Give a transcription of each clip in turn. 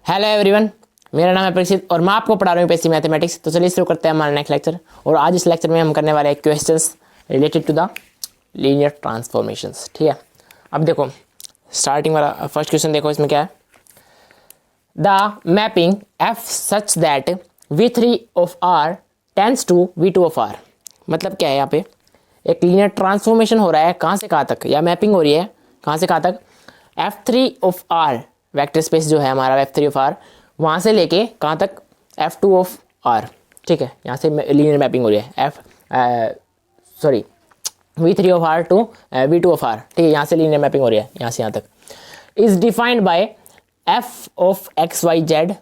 Hello everyone, मेरा नाम है परीक्षित और मैं आपको पढ़ा रहा हूँ पीएससी मैथमेटिक्स। तो चलिए शुरू करते हैं हमारा नेक्स्ट लेक्चर। और आज इस लेक्चर में हम करने वाले हैं questions related to the linear transformations. ठीक है, अब देखो स्टार्टिंग वाला फर्स्ट क्वेश्चन देखो, इसमें क्या है। The mapping F such that V3 of R tends to V2 of R। मतलब क्या है, यहाँ पे एक लीनियर ट्रांसफॉर्मेशन हो रहा है कहाँ से कहाँ तक, या मैपिंग हो रही है कहाँ से कहाँ तक। F3 of R vector space जो है हमारा F3 ऑफ R, वहाँ से लेके कहाँ तक, F2 ऑफ R। ठीक है, यहाँ से लीनियर मैपिंग हो रही है V3 of R to V2 of R। ठीक है, यहाँ से लीनियर मैपिंग हो रही है यहाँ से यहाँ तक। Is defined by F of XYZ।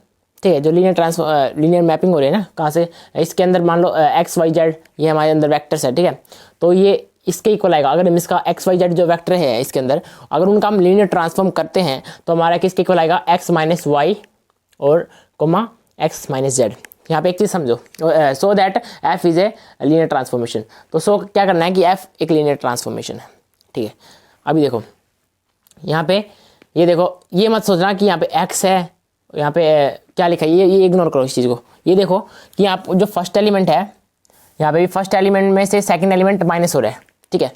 ठीक है, जो लीनियर मैपिंग हो रही है ना, कहाँ से, इसके अंदर मान लो XYZ ये हमारे अंदर वेक्टर्स है। ठीक है, तो ये इसके इक्वल आएगा। अगर हम इसका XYZ जो वेक्टर है इसके अंदर, अगर उनका हम लीनियर ट्रांसफॉर्म करते हैं तो हमारा किसके इक्वल आएगा, X माइनस वाई और कोमा X माइनस जेड। यहाँ पे एक चीज़ समझो, so that F is a linear transformation. तो सो क्या करना है कि F एक लीनियर ट्रांसफॉर्मेशन है। ठीक है, अभी देखो यहाँ पे, ये देखो, ये मत सोचना कि यहाँ पे X है, यहाँ पे क्या लिखा है, ये इग्नोर करो इस चीज़ को। ये देखो कि यहाँ जो फर्स्ट एलिमेंट है, यहाँ पे भी फर्स्ट एलिमेंट में से सेकंड एलिमेंट माइनस हो रहा है। ठीक है,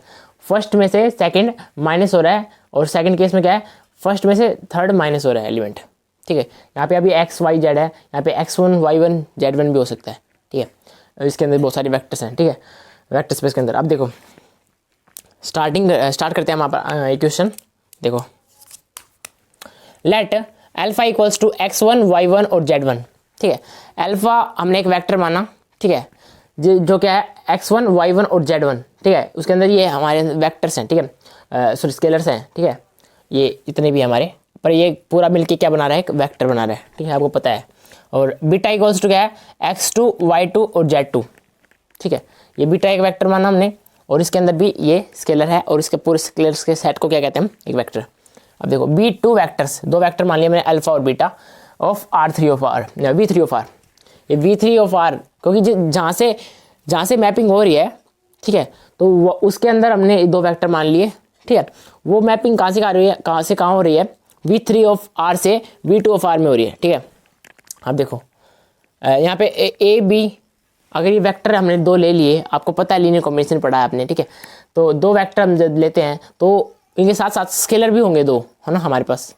फर्स्ट में से सेकंड माइनस हो रहा है, और सेकंड केस में क्या है, फर्स्ट में से थर्ड माइनस हो रहा है एलिमेंट। ठीक है, यहाँ पे अभी XYZ है, यहाँ पे X1 Y1 Z1 भी हो सकता है। ठीक है, इसके अंदर बहुत सारे वेक्टर्स हैं। ठीक है, वेक्टर स्पेस के अंदर। अब देखो स्टार्ट करते हैं हम इक्वेशन। देखो, let alpha equals to X1 Y1 और Z1। ठीक है, अल्फा हमने एक वेक्टर माना। ठीक है, जो क्या है, X1 Y1 और Z1। ठीक है, उसके अंदर ये हमारे वेक्टर्स हैं। ठीक है, सॉरी स्केलर्स हैं। ठीक है, ये इतने भी हमारे, पर ये पूरा मिलके क्या बना रहा है, एक वेक्टर बना रहा है। ठीक है, आपको पता है। और बीटा इक्वल्स टू क्या है, X2 Y2 और Z2। ठीक है, ये बीटा एक वेक्टर माना हमने, और इसके अंदर भी ये स्केलर है, और इसके पूरे स्केलर्स के सेट को क्या कहते हैं हम, एक वेक्टर। अब देखो B2 वेक्टर्स, दो वेक्टर मान लिया मैंने, अल्फा और beta of R3 of R, V3 of R। ये V3 ऑफ R, क्योंकि जहाँ से मैपिंग हो रही है, ठीक है, तो वो उसके अंदर हमने दो वेक्टर मान लिए। ठीक है, वो मैपिंग कहाँ से कहाँ रही है, कहाँ हो रही है, V3 ऑफ R से V2 ऑफ R में हो रही है। ठीक है, अब देखो यहाँ पे ए बी, अगर ये वेक्टर हमने दो ले लिए, आपको पता है लीनियर कॉम्बिनेशन पढ़ा है आपने। ठीक है, तो दो वेक्टर हम जब लेते हैं तो इनके साथ साथ स्केलर भी होंगे दो, है ना, हमारे पास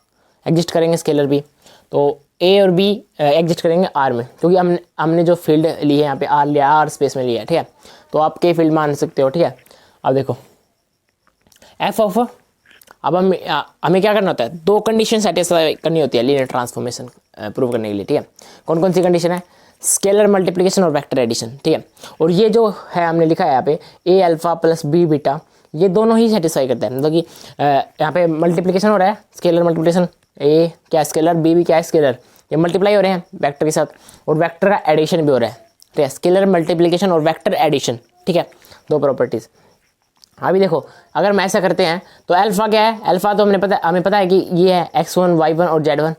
एग्जिस्ट करेंगे स्केलर भी। तो ए और बी एग्जिस्ट करेंगे आर में, क्योंकि हमने जो फील्ड ली है यहाँ पे आर लिया, आर स्पेस में लिया है। ठीक है, तो आप के फील्ड मान सकते हो। ठीक है, अब देखो एफ ऑफ, अब हमें क्या करना होता है, दो कंडीशन सेटिस्फाई करनी होती है लीनियर ट्रांसफॉर्मेशन प्रूव करने के लिए। ठीक है, कौन कौन सी कंडीशन है, स्केलर मल्टीप्लिकेशन और वेक्टर एडिशन। ठीक है, और ये जो है हमने लिखा है यहाँ पे ए अल्फा प्लस बी बीटा, ये दोनों ही सेटिस्फाई करते हैं। मतलब कि यहाँ पे मल्टीप्लिकेशन हो रहा है, स्केलर मल्टीप्लिकेशन, ए क्या स्केलर, बी भी क्या स्केलर, ये मल्टीप्लाई हो रहे हैं वेक्टर के साथ, और वेक्टर का एडिशन भी हो रहा है। ठीक है, स्केलर मल्टीप्लिकेशन और वेक्टर एडिशन। ठीक है, दो प्रॉपर्टीज़। अभी देखो अगर हम ऐसा करते हैं तो अल्फा क्या है, अल्फा तो हमें पता है कि ये है X1 Y1 और Z1,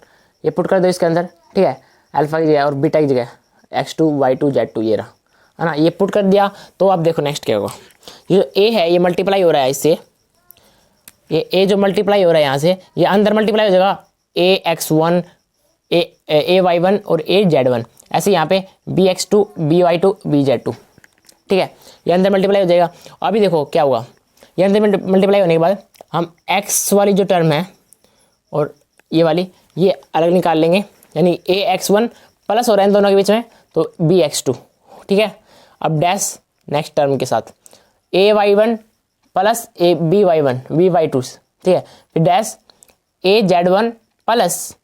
ये पुट कर दो इसके अंदर। ठीक है, अल्फा की जगह और बीटा की जगह X2 Y2 Z2 ये रहा, है ना, ये पुट कर दिया। तो अब देखो नेक्स्ट क्या होगा, ये जो ए है ये मल्टीप्लाई हो रहा है इससे, ये ए जो मल्टीप्लाई हो रहा है यहाँ से, ये अंदर मल्टीप्लाई हो जाएगा AX1 AY1 और AZ1। ऐसे यहाँ पे BX2 BY2 BZ2। ठीक है, ये अंदर मल्टीप्लाई हो जाएगा। अभी देखो क्या होगा, ये अंदर मल्टीप्लाई होने के बाद हम x वाली जो टर्म है और ये वाली, ये अलग निकाल लेंगे, यानी AX1 प्लस हो रहा है इन दोनों के बीच में, तो BX2। ठीक है, अब डैश नेक्स्ट टर्म के साथ AY1 प्लस BY1 BY2। ठीक है, फिर डैश AZ1 प्लस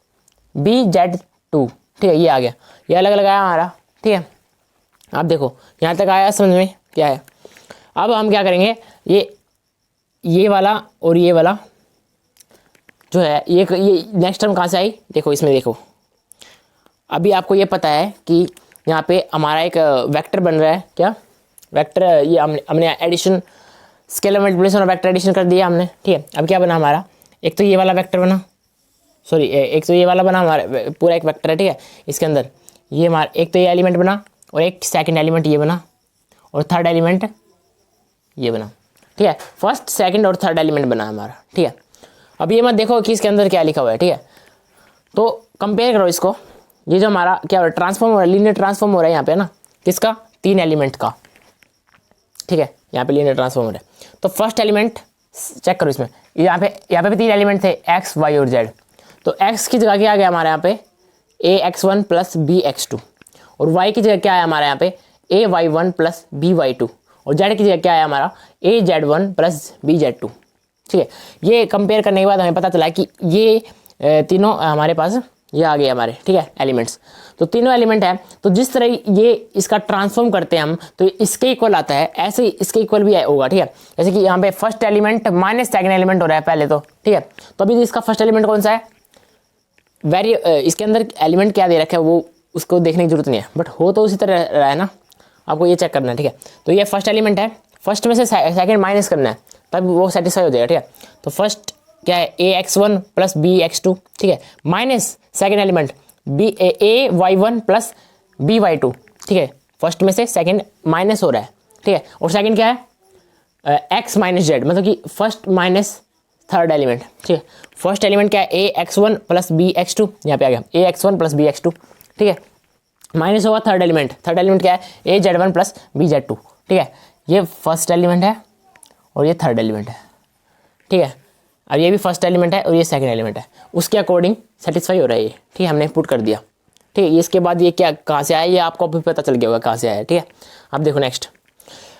BZ2। ठीक है, ये आ गया, ये अलग अलग आया हमारा। ठीक है, अब देखो यहाँ तक आया समझ में क्या है। अब हम क्या करेंगे, ये वाला और ये वाला जो है, ये नेक्स्ट टर्म कहाँ से आई, देखो इसमें देखो, अभी आपको ये पता है कि यहाँ पे हमारा एक वेक्टर बन रहा है, क्या वेक्टर, ये हमने एडिशन, स्केलर मल्टीप्लिकेशन और वेक्टर एडिशन कर दिया हमने। ठीक है, अब क्या बना हमारा, एक तो ये वाला वेक्टर बना, सॉरी एक तो ये वाला बना हमारा, पूरा एक वेक्टर है। ठीक है, इसके अंदर ये हमारा एक तो ये एलिमेंट बना, और एक सेकंड एलिमेंट ये बना, और थर्ड एलिमेंट ये बना। ठीक है, फर्स्ट सेकंड और थर्ड एलिमेंट बना हमारा। ठीक है, अब ये मत देखो कि इसके अंदर क्या लिखा हुआ है। ठीक है, तो कंपेयर करो इसको, ये जो हमारा क्या हो रहा है, ट्रांसफॉर्म हो रहा है, लीनियर ट्रांसफॉर्म हो रहा है यहाँ पे ना, किसका, 3 एलिमेंट का, ठीक है, यहाँ पे लीनियर ट्रांसफॉर्म हो रहा है। तो फर्स्ट एलिमेंट चेक करो इसमें, यहाँ पे भी 3 एलिमेंट थे, एक्स वाई और जेड। तो एक्स की जगह क्या आ गया हमारे यहाँ पे ax1 प्लस bx2, और y की जगह क्या है हमारे यहाँ पे ay1 प्लस by2, और z की जगह क्या है हमारा az1 प्लस bz2, ठीक है। ये कंपेयर करने के बाद हमें पता चला कि ये तीनों हमारे पास ये आ गए हमारे, ठीक है, एलिमेंट्स। तो तीनों एलिमेंट है, तो जिस तरह ये इसका ट्रांसफॉर्म करते हैं हम, तो इसके इक्वल आता है, ऐसे ही इसके इक्वल भी होगा, ठीक है। जैसे कि यहाँ पे first element minus second element हो रहा है पहले तो, ठीक है। तो अभी इसका फर्स्ट एलिमेंट कौन सा है, इसके अंदर एलिमेंट क्या दे रखा है वो उसको देखने की जरूरत नहीं है, बट हो तो उसी तरह रहा है ना, आपको ये चेक करना है, ठीक है। तो ये फर्स्ट एलिमेंट है, फर्स्ट में से सेकंड माइनस करना है, तब वो सेटिस्फाई हो जाएगा, ठीक है। तो फर्स्ट क्या है ax1 प्लस bx2, ठीक है, minus second element ay1 plus by2, ठीक है। फर्स्ट में से सेकंड माइनस हो रहा है, ठीक है, और सेकंड क्या है x माइनस जेड, मतलब कि फर्स्ट माइनस थर्ड एलिमेंट, ठीक है। फर्स्ट एलिमेंट क्या है ax1 प्लस bx2, यहाँ पे आ गया ax1 प्लस bx2, ठीक है, माइनस होगा थर्ड एलिमेंट क्या है az1 प्लस bz2, ठीक है। ये फर्स्ट एलिमेंट है और ये थर्ड एलिमेंट है, ठीक है। अब ये भी फर्स्ट एलिमेंट है और ये सेकंड एलिमेंट है, उसके अकॉर्डिंग सेटिस्फाई हो रहा है ये, ठीक है, हमने पुट कर दिया, ठीक है। इसके बाद ये क्या कहाँ से आया, ये आपको भी पता चल गया होगा कहाँ से आया, ठीक है। अब देखो नेक्स्ट,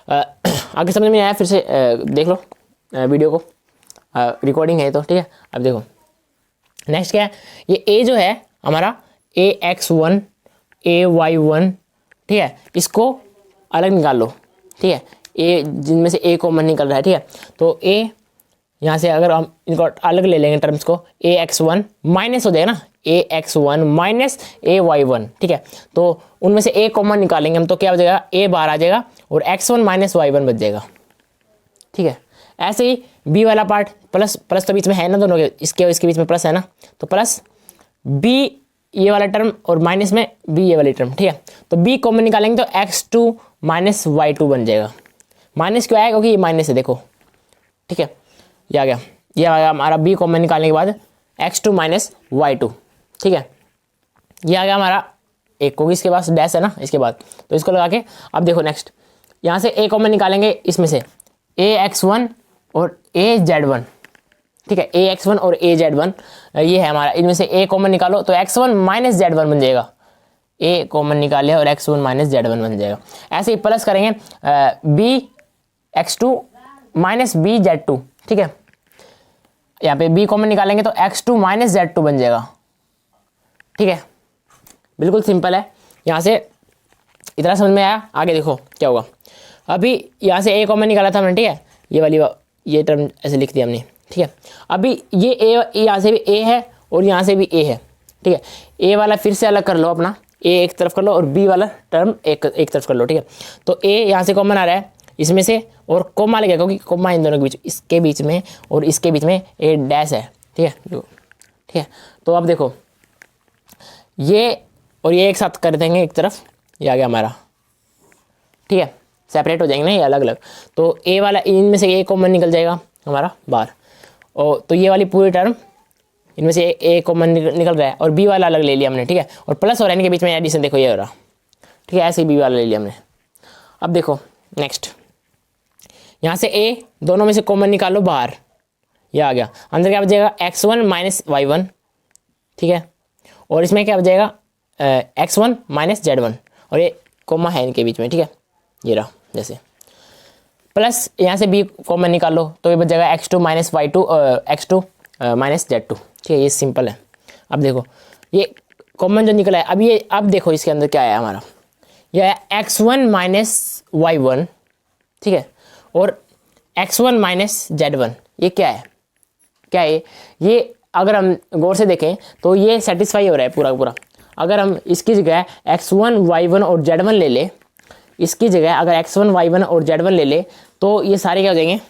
आगे समझ में आया, फिर से देख लो वीडियो को, रिकॉर्डिंग है तो, ठीक है। अब देखो नेक्स्ट क्या है, ये a जो है हमारा ax1 ay1, ठीक है, इसको अलग निकाल लो, ठीक है, a जिनमें से a कॉमन निकल रहा है, ठीक है। तो a यहाँ से अगर हम इनको अलग ले लेंगे टर्म्स को, ax1 माइनस हो जाएगा ना, ax1 माइनस ay1, ठीक है। तो उनमें से a कॉमन निकालेंगे हम, तो क्या हो जाएगा, a बाहर आ जाएगा और x1 माइनस y1 बच जाएगा, ठीक है। ऐसे ही b वाला पार्ट, प्लस प्लस तो बीच में है ना दोनों के, इसके और इसके बीच में प्लस है ना, तो प्लस b ये वाला टर्म और माइनस में b ये वाली टर्म, ठीक है। तो b कॉमन निकालेंगे तो x2 माइनस y2 बन जाएगा, माइनस क्यों आया, क्योंकि ये माइनस है, देखो, ठीक है, ये आ गया हमारा b कॉमन निकालने के बाद x2 माइनस y2, ठीक है। ये आ गया हमारा एक, क्योंकि इसके पास डैश है ना इसके बाद, तो इसको लगा के अब देखो नेक्स्ट, यहाँ से a कॉमन निकालेंगे, इसमें से ax1 और az1, ठीक है, ax1 और az1 ये है हमारा, इनमें से a कॉमन निकालो तो x1 माइनस z1 बन जाएगा, a कॉमन निकाले और x1 माइनस z1 बन जाएगा। ऐसे ही प्लस करेंगे bx2 माइनस bz2, ठीक है, यहाँ पे b कॉमन निकालेंगे तो x2 माइनस z2 बन जाएगा, ठीक है, बिल्कुल सिंपल है। यहाँ से इतना समझ में आया, आगे देखो क्या होगा। अभी यहाँ से a कॉमन निकाला था हमने, ठीक है, ये वाली ये टर्म ऐसे लिख दिया हमने, ठीक है। अभी ये a यहाँ से भी a है और यहाँ से भी a है, ठीक है। a वाला फिर से अलग कर लो अपना, a एक तरफ कर लो और b वाला टर्म एक तरफ कर लो, ठीक है। तो a यहाँ से कॉमन आ रहा है इसमें से, और कोमा लगे क्योंकि कोमा इन दोनों के बीच, इसके बीच में और इसके बीच में a डैश है, ठीक है, ठीक है। तो अब देखो ये और ये एक साथ कर देंगे एक तरफ, ये आ गया हमारा, ठीक है, सेपरेट हो जाएंगे ना ये अलग अलग, तो a वाला इनमें से a कॉमन निकल जाएगा हमारा बाहर, और तो ये वाली पूरी टर्म इनमें से a कॉमन निकल रहा है और b वाला अलग ले लिया हमने, ठीक है, और प्लस हो रहा है इनके बीच में एडिशन, देखो ये हो रहा, ठीक है, ऐसे ही b वाला ले लिया हमने। अब देखो नेक्स्ट, यहाँ से a दोनों में से कॉमन निकालो बाहर, ये आ गया, अंदर क्या बचेगा x1 माइनस y1, ठीक है, और इसमें क्या बचेगा x1 माइनस z1, और ये कॉमा है इनके बीच में, ठीक है, ये रहा जैसे, प्लस यहाँ से b कॉमन निकालो तो ये बच जाएगा x2 minus y2 x2 minus z2, ठीक है, ये सिंपल है। अब देखो ये कॉमन जो निकला है, अब देखो इसके अंदर क्या है हमारा, यह है x1 माइनस y1, ठीक है, और x1 माइनस z1, ये क्या है ये अगर हम गौर से देखें तो ये सेटिस्फाई हो रहा है पूरा पूरा। अगर हम इसकी जगह x1 y1 और z1 ले ले, इसकी जगह अगर x1 y1 और z1 ले ले तो ये सारे क्या हो जाएंगे,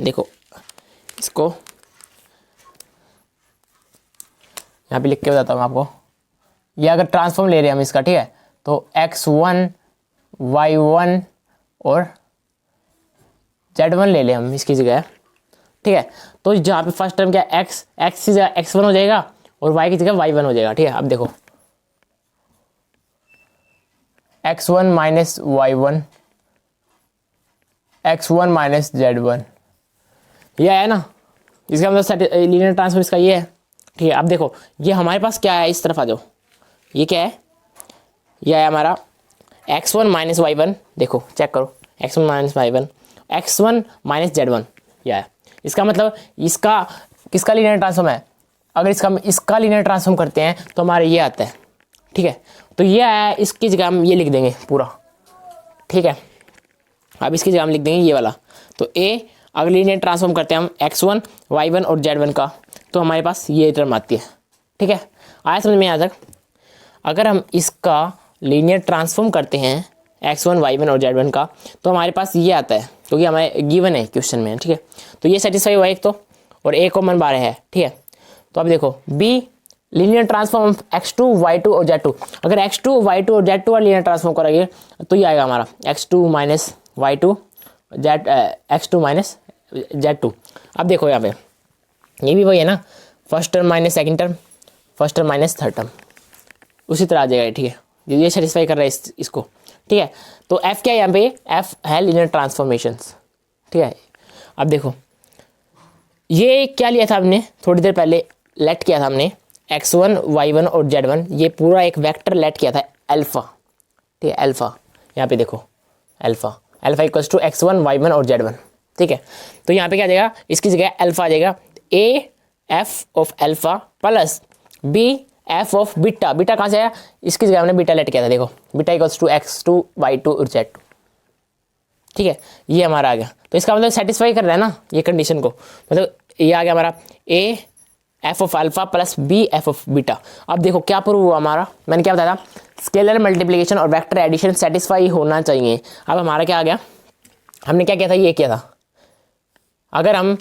देखो इसको यहाँ पे लिख के बताता हूँ आपको, ये अगर ट्रांसफॉर्म ले रहे हैं हम इसका, ठीक है, तो x1 y1 और z1 ले लें हम इसकी जगह, ठीक है। तो जहाँ पे फर्स्ट टर्म क्या x की जगह x1 हो जाएगा और y की जगह y1 हो जाएगा, ठीक है। अब देखो x1 minus y1 x1 minus z1, ये है ना, इसका मतलब लीनियर ट्रांसफॉर्म इसका ये है, ठीक है। अब देखो ये हमारे पास क्या है, इस तरफ आ जाओ, ये क्या है, ये है हमारा x1 माइनस y1, देखो चेक करो x1 minus y1 x1 minus z1, यह है। इसका मतलब इसका किसका लीनियर ट्रांसफॉर्म है, अगर इसका लीनियर ट्रांसफॉर्म करते हैं तो हमारे ये आता है, ठीक है। तो ये है, इसकी जगह हम ये लिख देंगे पूरा, ठीक है। अब इसकी जगह हम लिख देंगे ये वाला, तो a अगर लीनियर ट्रांसफॉर्म करते हैं हम x1 y1 और z1 का, तो हमारे पास ये टर्म आती है, ठीक है। आया समझ में यहाँ तक। अगर हम इसका लीनियर ट्रांसफॉर्म करते हैं x1 y1 और z1 का, तो हमारे पास ये आता है, क्योंकि हमारे गिवन है क्वेश्चन में, ठीक है। तो ये सेटिस्फाई हुआ एक तो, और a कॉमन बाहर है, ठीक है। तो अब देखो b linear transform x2 y2 और z2, अगर x2 y2 और z2 और लीनियर ट्रांसफॉर्म करेंगे तो ये आएगा हमारा x2 minus y2 x2 minus z2। अब देखो यहाँ पे ये भी वही है ना, first term minus second term, first term minus third term, उसी तरह आ जाएगा, ठीक है। ये सेटिस्फाई कर रहा है इसको, ठीक है। तो f क्या है यहाँ पे, f है लीनियर ट्रांसफॉर्मेशंस, ठीक है। अब देखो ये क्या लिया था हमने थोड़ी देर पहले, लेट किया था हमने x1 y1 और z1, ये पूरा एक वेक्टर लेट किया था अल्फा, ठीक है। अल्फा यहाँ पे देखो, alpha equals to x1 y1 और z1, ठीक है। तो यहाँ पे क्या आ जाएगा, इसकी जगह अल्फा आ जाएगा a f of alpha plus b f of beta, beta कहाँ से आया, इसकी जगह हमने बीटा लेट किया था, देखो beta equals to x2 y2 और z2, ठीक है। ये हमारा आ गया, तो इसका मतलब सेटिस्फाई कर रहा है ना ये कंडीशन को, मतलब ये आ गया हमारा a f of alpha plus b f of beta. अब देखो क्या प्रूव हुआ हमारा, मैंने क्या बताया था, स्केलर मल्टीप्लिकेशन और वेक्टर एडिशन सेटिस्फाई होना चाहिए। अब हमारा क्या आ गया, हमने क्या किया था, ये किया था, अगर हम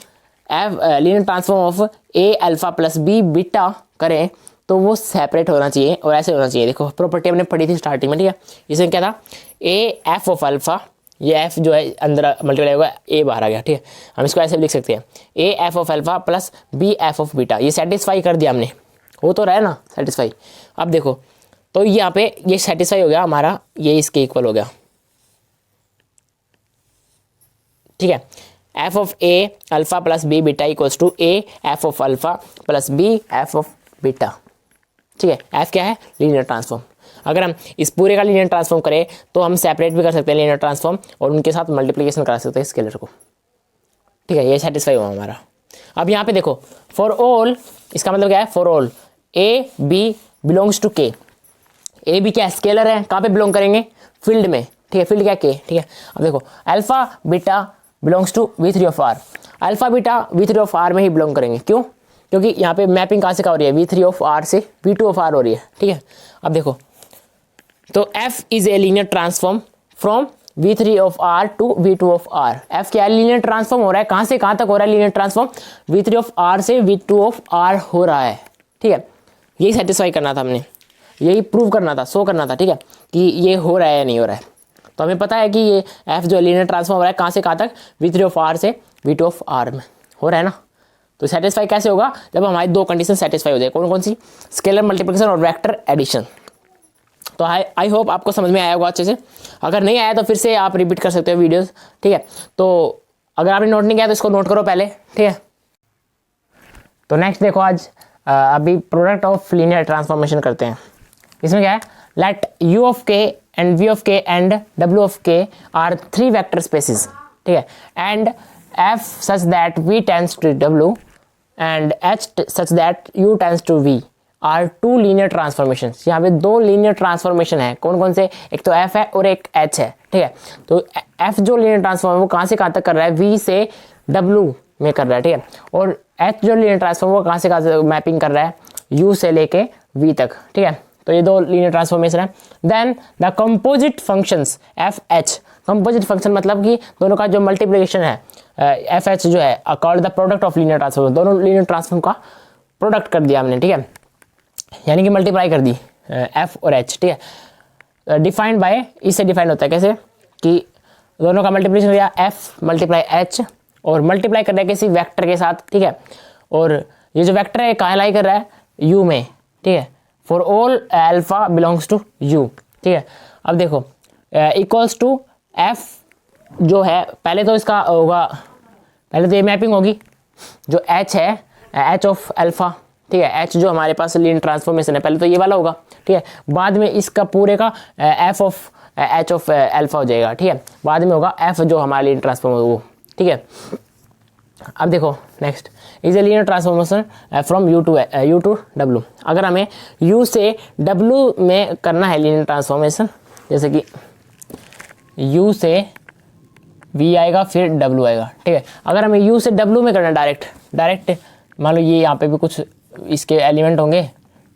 linear transform of a alpha plus b beta करें तो वो सेपरेट होना चाहिए और ऐसे होना चाहिए। देखो प्रॉपर्टी हमने पढ़ी थी स्टार्टिंग में, ठीक है। इसमें क्या था, a f ऑफ अल्फा, ये f जो है अंदर मल्टीप्लाई होगा, a बाहर आ गया, ठीक है। हम इसको ऐसे भी लिख सकते हैं, a f of alpha plus b f of beta, ये सेटिस्फाई कर दिया हमने, हो तो रहा है ना सेटिस्फाई। अब देखो तो यहाँ पे ये सेटिस्फाई हो गया हमारा, ये इसके इक्वल हो गया, ठीक है। f of a alpha plus b beta equals to a f of alpha plus b f of beta, ठीक है। f क्या है, लीनियर ट्रांसफॉर्म। अगर हम इस पूरे का लीनियर ट्रांसफॉर्म करें तो हम सेपरेट भी कर सकते हैं लीनियर ट्रांसफॉर्म, और उनके साथ मल्टीप्लिकेशन करा सकते हैं स्केलर को, ठीक है। ये सेटिस्फाई हुआ हमारा। अब यहाँ पे देखो फॉर ऑल, इसका मतलब क्या है, for all a b belongs to k, a b क्या स्केलर है, कहाँ पे बिलोंग करेंगे, फील्ड में, ठीक है। फील्ड क्या k, ठीक है। अब देखो alpha beta belongs to v3 of r, alpha beta v3 of r में ही बिलोंग करेंगे, क्यों, क्योंकि यहाँ पे मैपिंग कहाँ से क्या हो रही है, v3 ऑफ r से v2 ऑफ r हो रही है, ठीक है। अब देखो तो f is a linear transform from v3 of r to v2 of r, f क्या लीनियर ट्रांसफॉर्म हो रहा है, कहाँ से कहाँ तक हो रहा है linear transform, v3 of r से v2 ऑफ r हो रहा है, ठीक है। यही सेटिस्फाई करना था हमने, यही प्रूव करना था, शो करना था, ठीक है, कि ये हो रहा है या नहीं हो रहा है। तो हमें पता है कि ये f जो लीनियर ट्रांसफॉर्म हो रहा है कहाँ से कहाँ तक, v3 ऑफ r से v2 ऑफ r में हो रहा है ना। तो सेटिस्फाई कैसे होगा, जब हमारी दो कंडीशन सेटिस्फाई हो जाए, कौन कौन सी, स्केलर मल्टीप्लिकेशन और वेक्टर एडिशन। तो आई होप आपको समझ में आया होगा अच्छे से, अगर नहीं आया तो फिर से आप रिपीट कर सकते हो वीडियोस, ठीक है। तो अगर आपने नोट नहीं किया तो इसको नोट करो पहले, ठीक है। तो नेक्स्ट देखो आज अभी प्रोडक्ट ऑफ लीनियर ट्रांसफॉर्मेशन करते हैं। इसमें क्या है, let u of k and v of k and w of k are 3 vector spaces, ठीक है, and f such that v tends to w and h such that u tends to v are 2 linear transformation. यहाँ पे 2 linear transformation है, कौन कौन से, एक तो f है और एक h है, ठीक है। तो f जो लीनियर ट्रांसफॉर्म है वो कहाँ से कहाँ तक कर रहा है, v से w में कर रहा है, ठीक है। और h जो लीनियर ट्रांसफॉर्म वो कहाँ से मैपिंग कर रहा है, u से लेके v तक, ठीक है। तो ये 2 लीनियर ट्रांसफॉर्मेशन है। Then the composite functions F H, composite function मतलब कि दोनों का जो मल्टीप्लिकेशन है, एफ एच जो है accord the product of linear transform, दोनों लीनियर ट्रांसफॉर्म का प्रोडक्ट कर दिया हमने, ठीक है, यानी कि मल्टीप्लाई कर दी एफ और एच, ठीक है। डिफाइंड बाय, इससे डिफाइंड होता है कैसे, कि दोनों का मल्टीप्लिकेशन किया एफ मल्टीप्लाई एच, और मल्टीप्लाई कर रहा है किसी वेक्टर के साथ, ठीक है। और ये जो वेक्टर है कहाँ लाई कर रहा है, यू में, ठीक है, for all alpha belongs to U, ठीक है। अब देखो इक्वल्स टू एफ जो है, पहले तो इसका होगा, पहले तो ये मैपिंग होगी जो एच है, एच ऑफ अल्फा, ठीक है, एच जो हमारे पास लीनियर ट्रांसफॉर्मेशन है, पहले तो ये वाला होगा, ठीक है। बाद में इसका पूरे का F of H of alpha हो जाएगा, ठीक है। बाद में होगा एफ जो हमारा लीनियर ट्रांसफॉर्म वो, ठीक है। अब देखो next is a linear transformation from U to W. अगर हमें यू से डब्ल्यू में करना है लीनियर ट्रांसफॉर्मेशन, जैसे कि यू से वी आएगा फिर डब्ल्यू आएगा, ठीक है। अगर हमें यू से डब्ल्यू में करना है डायरेक्ट मान लो ये यहाँ पे भी कुछ इसके एलिमेंट होंगे,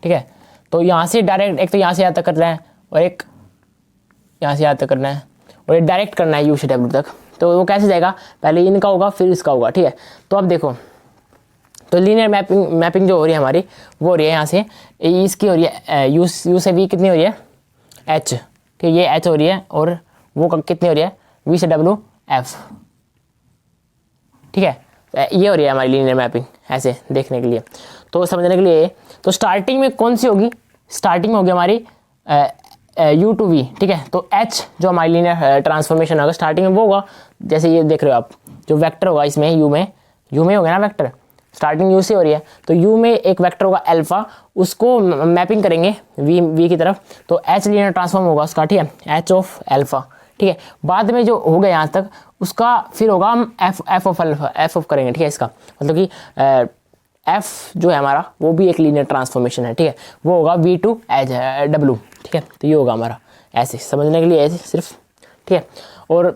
ठीक है, तो यहाँ से डायरेक्ट एक तो यहाँ से यहाँ तक करना है और एक यहाँ से यहाँ तक करना है और ये डायरेक्ट करना है यू से डब्ल्यू तक, तो वो कैसे जाएगा, पहले इनका होगा फिर इसका होगा, ठीक है। तो अब देखो तो लीनियर मैपिंग जो हो रही है हमारी वो हो रही है यहाँ से इसकी हो रही है यू से वी कितनी हो रही है एच, ठीक है, ये एच हो रही है और वो कितनी हो रही है वी से डब्ल्यू एफ, ठीक है। ये हो रही है हमारी लीनियर मैपिंग ऐसे देखने के लिए, तो समझने के लिए तो स्टार्टिंग में कौन सी होगी, स्टार्टिंग में होगी हमारी यू टू वी, ठीक है। तो एच जो हमारी लीनियर ट्रांसफॉर्मेशन होगा स्टार्टिंग में वो होगा, जैसे ये देख रहे हो आप जो वेक्टर होगा इसमें यू में होगा ना वेक्टर, स्टार्टिंग यू से हो रही है, तो यू में एक वेक्टर होगा अल्फा, उसको मैपिंग करेंगे वी की तरफ, तो एच लीनियर ट्रांसफॉर्म होगा उसका, ठीक है, एच ऑफ अल्फा, ठीक है। बाद में जो हो गया यहाँ तक उसका फिर होगा हम एफ ऑफ करेंगे, ठीक है। इसका मतलब कि एफ जो है हमारा वो भी एक लीनियर ट्रांसफॉर्मेशन है, ठीक है, वो होगा वी टू एच डब्ल्यू, ठीक है। तो ये होगा हमारा ऐसे समझने के लिए ऐसे सिर्फ, ठीक है। और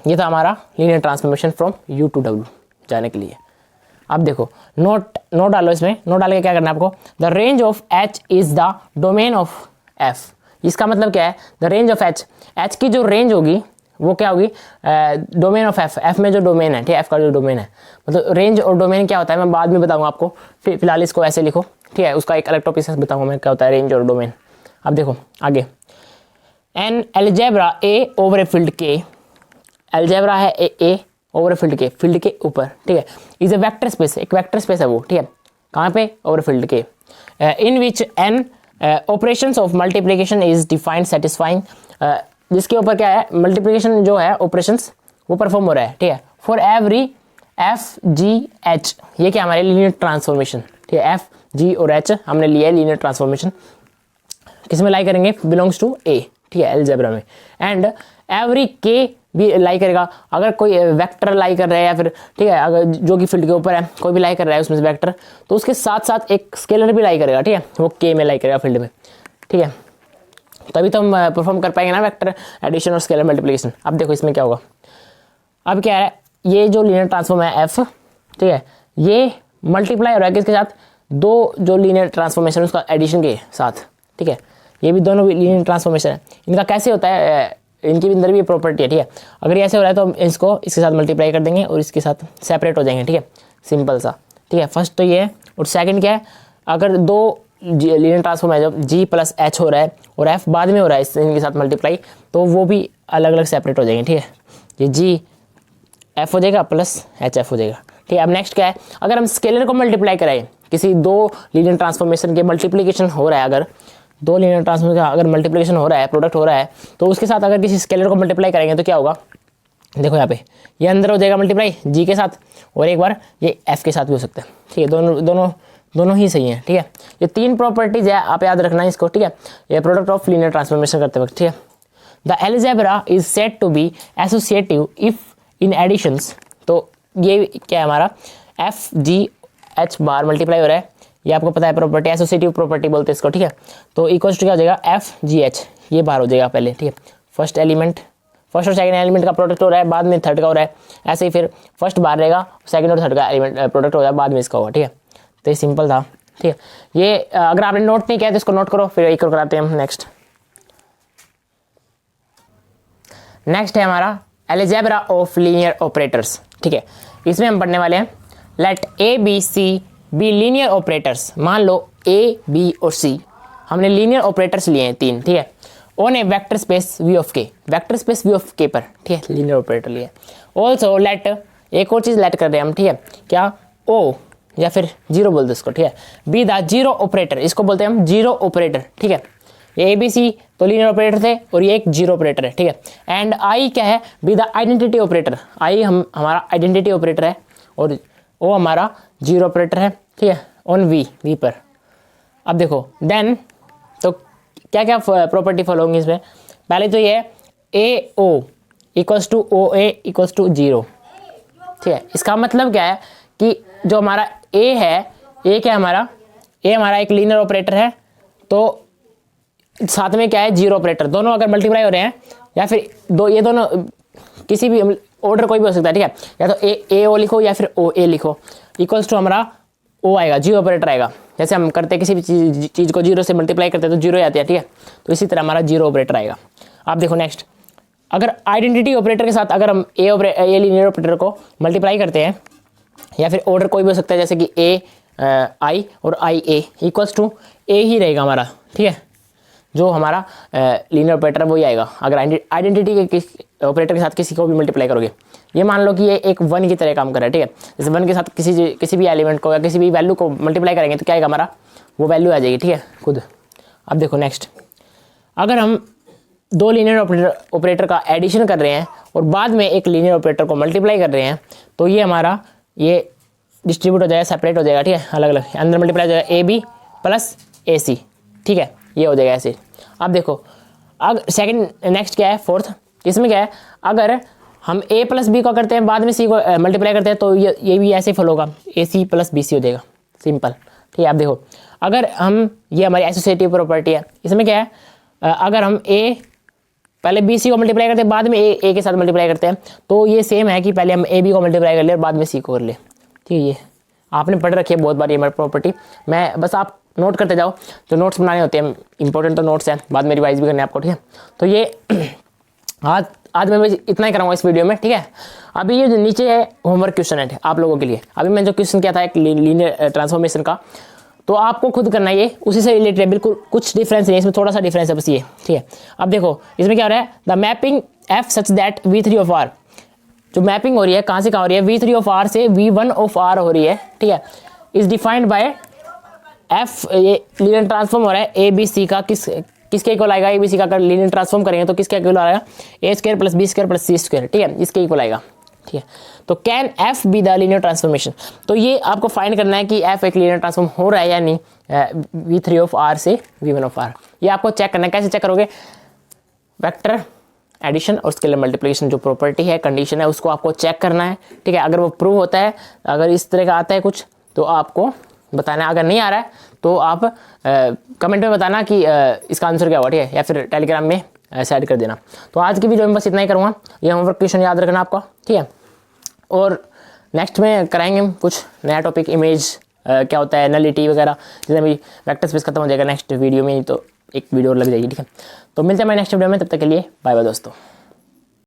ये था हमारा linear transformation from U to W जाने के लिए। अब देखो नोट डालो, इसमें नोट डाल के क्या करना है आपको, the range of H is the domain of F. इसका मतलब क्या है, द रेंज ऑफ एच की जो रेंज होगी वो क्या होगी डोमेन ऑफ एफ में जो डोमेन है, ठीक है, एफ का जो डोमेन है, मतलब रेंज और डोमेन क्या होता है मैं बाद में बताऊंगा आपको, फिलहाल इसको ऐसे लिखो, ठीक है, उसका एक अलग टॉपिक से बताऊंगा मैं क्या होता है रेंज और डोमेन। अब देखो आगे, an algebra A over a field K, algebra है ए ओवर फील्ड के ऊपर, ठीक है, इज ए वेक्टर स्पेस, एक वेक्टर स्पेस है वो, ठीक है, कहाँ पे over field K, in which an operations of multiplication is defined satisfying, जिसके ऊपर क्या है मल्टीप्लिकेशन जो है ऑपरेशंस वो परफॉर्म हो रहा है, ठीक है, for every F G H, ये क्या हमारे लीनियर ट्रांसफॉर्मेशन, ठीक है, एफ जी और एच हमने लिया है लीनियर ट्रांसफॉर्मेशन, किस में लाई करेंगे बिलोंग्स टू ए, ठीक है, अलजेब्रा में, एंड एवरी के भी लाई करेगा, अगर कोई वेक्टर लाई कर रहा है या फिर, ठीक है, अगर जो कि फील्ड के ऊपर है कोई भी लाई कर रहा है उसमें से वेक्टर, तो उसके साथ साथ एक स्केलर भी लाई करेगा, ठीक है, वो के में लाई करेगा फील्ड में, ठीक है, तभी तो हम परफॉर्म कर पाएंगे ना वेक्टर एडिशन और स्केलर मल्टीप्लिकेशन। अब देखो इसमें क्या होगा, अब क्या है ये जो लीनियर ट्रांसफॉर्म है एफ, ठीक है, ये मल्टीप्लाई हो रहा है किसके साथ, दो जो लीनियर ट्रांसफॉर्मेशन उसका एडिशन के साथ, ठीक है, ये भी दोनों लीनियर ट्रांसफॉर्मेशन है, इनका कैसे होता है इनके अंदर भी प्रॉपर्टी है, ठीक है, अगर ये ऐसे हो रहा है तो हम इसको इसके साथ मल्टीप्लाई कर देंगे और इसके साथ सेपरेट हो जाएंगे, ठीक है, सिंपल सा, ठीक है, फर्स्ट तो ये है, और सेकंड क्या है, अगर दो लीनियर ट्रांसफॉर्म है जब जी प्लस एच हो रहा है और एफ बाद में हो रहा है इनके साथ मल्टीप्लाई, तो वो भी अलग अलग सेपरेट हो जाएंगे, ठीक है, ये जी एफ हो जाएगा प्लस एच एफ हो जाएगा, ठीक है। अब नेक्स्ट क्या है, अगर हम स्केलर को मल्टीप्लाई कराएं, किसी दो लीनियर ट्रांसफॉर्मेशन के मल्टीप्लिकेशन हो रहा है, अगर दो लीनियर ट्रांसफॉर्मेशन का अगर मल्टीप्लिकेशन हो रहा है प्रोडक्ट हो रहा है, तो उसके साथ अगर किसी स्केलर को मल्टीप्लाई करेंगे तो क्या होगा, देखो यहाँ पे ये अंदर हो जाएगा मल्टीप्लाई जी के साथ और एक बार ये एफ के साथ भी हो सकता है, ठीक है, दोनों ही सही है, ठीक है। ये तीन प्रॉपर्टीज है आप याद रखना है इसको, ठीक है, ये प्रोडक्ट ऑफ लीनियर ट्रांसफॉर्मेशन करते वक्त, ठीक है। The algebra is said to be associative if in additions, तो ये क्या है हमारा एफ जी एच बार मल्टीप्लाई हो रहा है, ये आपको पता है प्रॉपर्टी एसोसिएटिव प्रॉपर्टी बोलते हैं इसको, ठीक है, तो इक्वल टू क्या हो जाएगा एफ जी एच, ये बार हो जाएगा पहले, ठीक है, फर्स्ट और सेकंड एलिमेंट का प्रोडक्ट हो रहा है बाद में थर्ड का हो रहा है, ऐसे ही फिर फर्स्ट बार रहेगा सेकंड और थर्ड का एलिमेंट प्रोडक्ट हो रहा है बाद में इसका होगा, ठीक है, तो ये सिंपल था, ठीक है। ये अगर आपने नोट नहीं किया तो इसको नोट करो, फिर एक और कराते हैं हम नेक्स्ट है हमारा अलजेब्रा ऑफ लीनियर ऑपरेटर्स, ठीक है, इसमें हम पढ़ने वाले हैं let A B C be linear operators, मान लो ए बी और सी हमने लीनियर ऑपरेटर्स लिए हैं तीन, ठीक है, on a vector space V of K, vector space V of K पर, ठीक है, लीनियर ऑपरेटर लिए। ऑल्सो लेट, एक और चीज लेट कर रहे हैं हम, ठीक है, क्या ओ, या फिर जीरो बोल दो इसको, ठीक है। बी द जीरो ऑपरेटर, इसको बोलते हैं हम जीरो ऑपरेटर, ठीक है। ये ए बी सी तो लीनियर ऑपरेटर थे और ये एक जीरो ऑपरेटर है, ठीक है। एंड आई क्या है, बी द आइडेंटिटी ऑपरेटर, आई हमारा आइडेंटिटी ऑपरेटर है और वो हमारा जीरो ऑपरेटर है, ठीक है, ऑन वी पर। अब देखो देन तो क्या क्या प्रॉपर्टी फॉलो होंगी इसमें। पहले तो ये A O equals to O A equals to zero, ठीक है। इसका मतलब क्या है कि जो हमारा ए है, ए क्या है हमारा, ए हमारा एक लीनियर ऑपरेटर है, तो साथ में क्या है जीरो ऑपरेटर, दोनों अगर मल्टीप्लाई हो रहे हैं या फिर ये दोनों किसी भी ऑर्डर कोई भी हो सकता है, ठीक है। या तो ए ओ लिखो या फिर ओ ए लिखो, इक्वल्स टू हमारा ओ आएगा, जीरो ऑपरेटर आएगा। जैसे हम करते हैं किसी भी चीज़ को जीरो से मल्टीप्लाई करते हैं तो जीरो आती है, ठीक है। तो इसी तरह हमारा जीरो ऑपरेटर आएगा। आप देखो नेक्स्ट, अगर आइडेंटिटी ऑपरेटर के साथ अगर हम ए लीनियर ऑपरेटर को मल्टीप्लाई करते हैं या फिर ऑर्डर कोई भी हो सकता है, जैसे कि ए आई और आई ए इक्वल्स टू ए ही रहेगा हमारा, ठीक है। जो हमारा लीनियर ऑपरेटर वही आएगा अगर आइडेंटिटी के ऑपरेटर के साथ किसी को भी मल्टीप्लाई करोगे। ये मान लो कि ये एक वन की तरह काम कर रहा है, ठीक है। जैसे वन के साथ किसी भी एलिमेंट को या किसी भी वैल्यू को मल्टीप्लाई करेंगे तो क्या आएगा हमारा, वो वैल्यू आ जाएगी, ठीक है, खुद। अब देखो नेक्स्ट, अगर हम दो लीनियर ऑपरेटर का एडिशन कर रहे हैं और बाद में एक लीनियर ऑपरेटर को मल्टीप्लाई कर रहे हैं तो ये हमारा ये डिस्ट्रीब्यूट हो जाएगा, सेपरेट हो जाएगा, ठीक है, अलग अलग। अंदर मल्टीप्लाई हो जाएगा ए बी प्लस ए सी, ठीक है, ये हो जाएगा ऐसे। अब देखो अगर सेकंड नेक्स्ट क्या है, फोर्थ, इसमें क्या है, अगर हम ए प्लस बी को करते हैं बाद में सी को मल्टीप्लाई करते हैं तो ये भी ऐसे फॉलो होगा, ए सी प्लस बी सी हो जाएगा, सिंपल, ठीक है। अब देखो अगर हम, ये हमारी एसोसिएटिव प्रॉपर्टी है, इसमें क्या है, अगर हम ए पहले बी सी को मल्टीप्लाई करते हैं बाद में ए के साथ मल्टीप्लाई करते हैं तो ये सेम है कि पहले हम ए बी को मल्टीप्लाई कर ले और बाद में सी को कर ले, ठीक है। ये आपने पढ़ रखी है बहुत बार ये हमारी प्रॉपर्टी, मैं बस आप नोट करते जाओ, जो नोट्स बनाने होते हैं इंपॉर्टेंट तो नोट्स हैं, बाद में रिवाइज भी करने आपको, ठीक है। तो ये आज मैं इतना ही कराऊंगा इस वीडियो में, ठीक है। अभी ये जो नीचे है होमवर्क क्वेश्चन है आप लोगों के लिए। अभी मैंने जो क्वेश्चन किया था एक लीनियर ट्रांसफॉर्मेशन का, तो आपको खुद करना है, ये उसी से रिलेटेड है, बिल्कुल कुछ डिफरेंस नहीं है इसमें, थोड़ा सा डिफरेंस है बस ये, ठीक है। अब देखो इसमें क्या हो रहा है, the mapping F such that V3 of R, जो मैपिंग हो रही है कहाँ से कहाँ हो रही है, V3 ऑफ R से V1 ऑफ R हो रही है, ठीक है। इज डिफाइंड बाय एफ, ये लीनियर ट्रांसफॉर्म हो रहा है ए बी सी का, किसके इक्वल आएगा, ए बी सी का अगर लीनियर ट्रांसफॉर्म करेंगे तो किसके इक्वल आएगा, A square plus B square plus C square, ठीक है, इसके इक्वल आएगा, ठीक है। तो can F be the linear transformation, तो ये आपको फाइंड करना है कि एफ एक लीनियर ट्रांसफॉर्म हो रहा है या नहीं V3 ऑफ R से V1 ऑफ R। ये आपको चेक करना है, कैसे चेक करोगे, वेक्टर एडिशन और स्केलर मल्टीप्लिकेशन जो प्रॉपर्टी है, कंडीशन है, उसको आपको चेक करना है, ठीक है। अगर वो प्रूव होता है, अगर इस तरह का आता है कुछ तो आपको बताना है, अगर नहीं आ रहा है तो आप कमेंट में बताना कि इसका आंसर क्या हुआ, ठीक है, या फिर टेलीग्राम में सेंड कर देना। तो आज की वीडियो में बस इतना ही करूँगा, ये होमवर्क क्वेश्चन याद रखना आपका, ठीक है। और नेक्स्ट में कराएंगे हम कुछ नया टॉपिक, इमेज क्या होता है, नलिटी वगैरह, जैसे अभी वेक्टर स्पेस खत्म हो जाएगा नेक्स्ट वीडियो में, तो एक वीडियो और लग जाएगी, ठीक है। तो मिलते हैं मैं नेक्स्ट वीडियो में, तब तक के लिए बाय बाय दोस्तों।